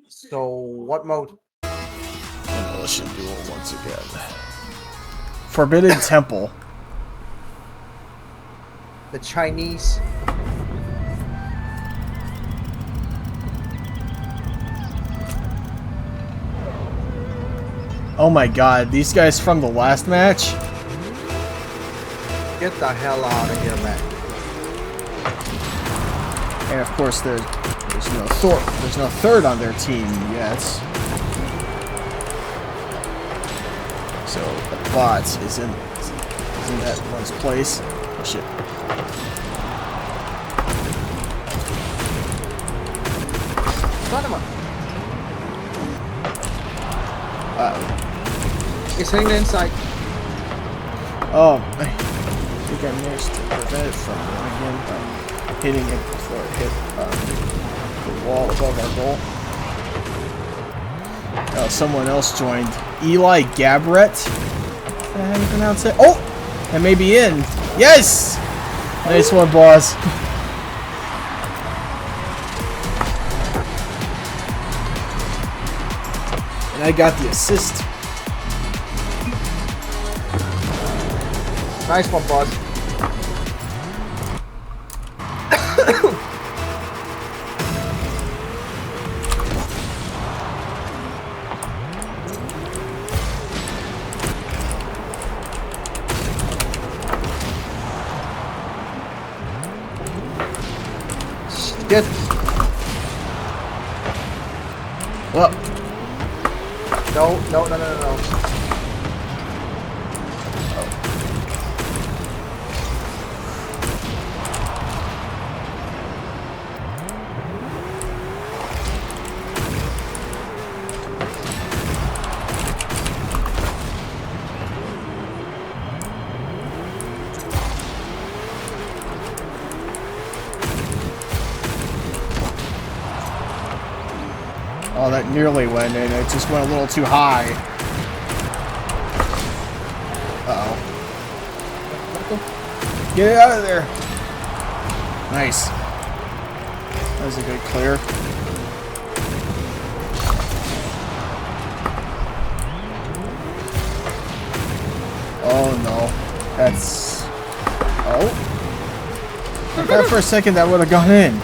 So, what mode? Demolition Duel once again. Forbidden Temple. The Chinese. Oh my god, these guys from the last match? Get the hell out of here, man. And of course there's no third on their team yet. So the bot is in that one's place. Oh shit. Son of a... Uh-oh. He's hitting the inside. Oh, I think I managed to prevent it from again by hitting it before it hit the wall above our goal. Oh, someone else joined. Eli Gabret? Is that how you pronounce it? Oh! That may be in. Yes! Nice one, boss. And I got the assist. Nice one, boss. Shit. Well. No. Oh, that nearly went in. It just went a little too high. Uh-oh. Get it out of there. Nice. That was a good clear. Oh, no. That's... Oh. I thought for a second that would have gone in.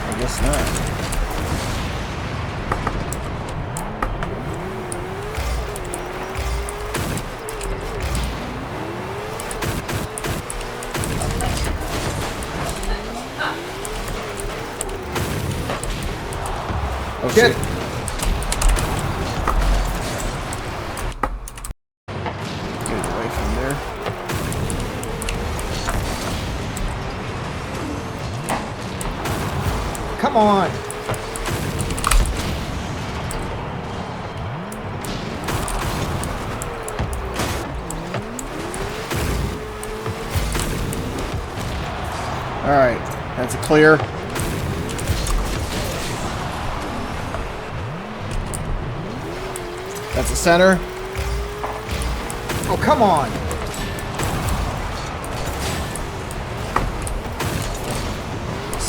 I guess not. Oh shit. Get away from there. Come on. Alright, that's a clear. That's a center. Oh, come on.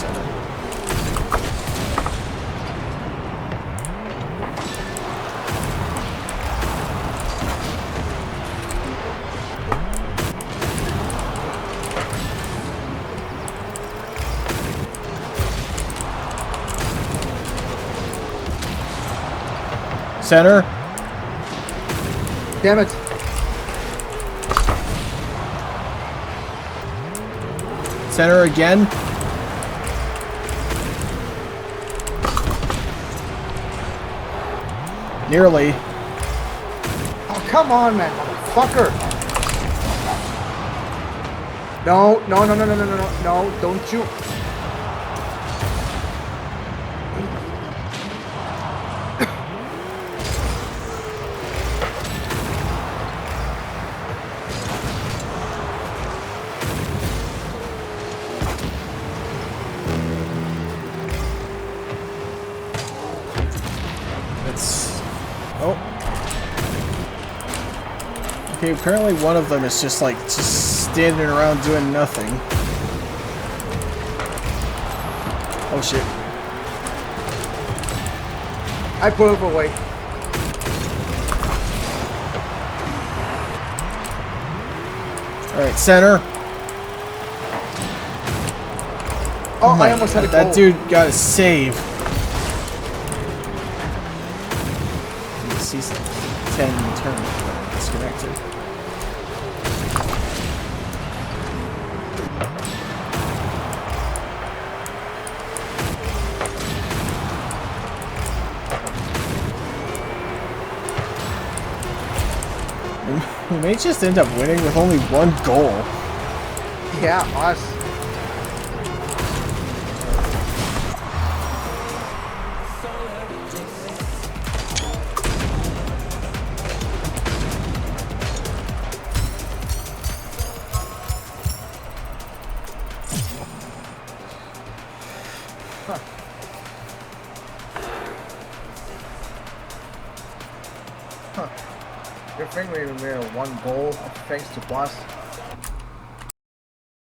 Center. Center. Damn it. Center again. Nearly. Oh, come on, man, motherfucker. No, don't you. Oh. Okay, apparently one of them is just standing around doing nothing. Oh shit. I put overweight. Alright, center. Oh, I almost had a goal. That dude got a save. He's 10 turn disconnected. We may just end up winning with only one goal. Yeah, us. Huh. Huh. Your finger even made one goal thanks to Boss.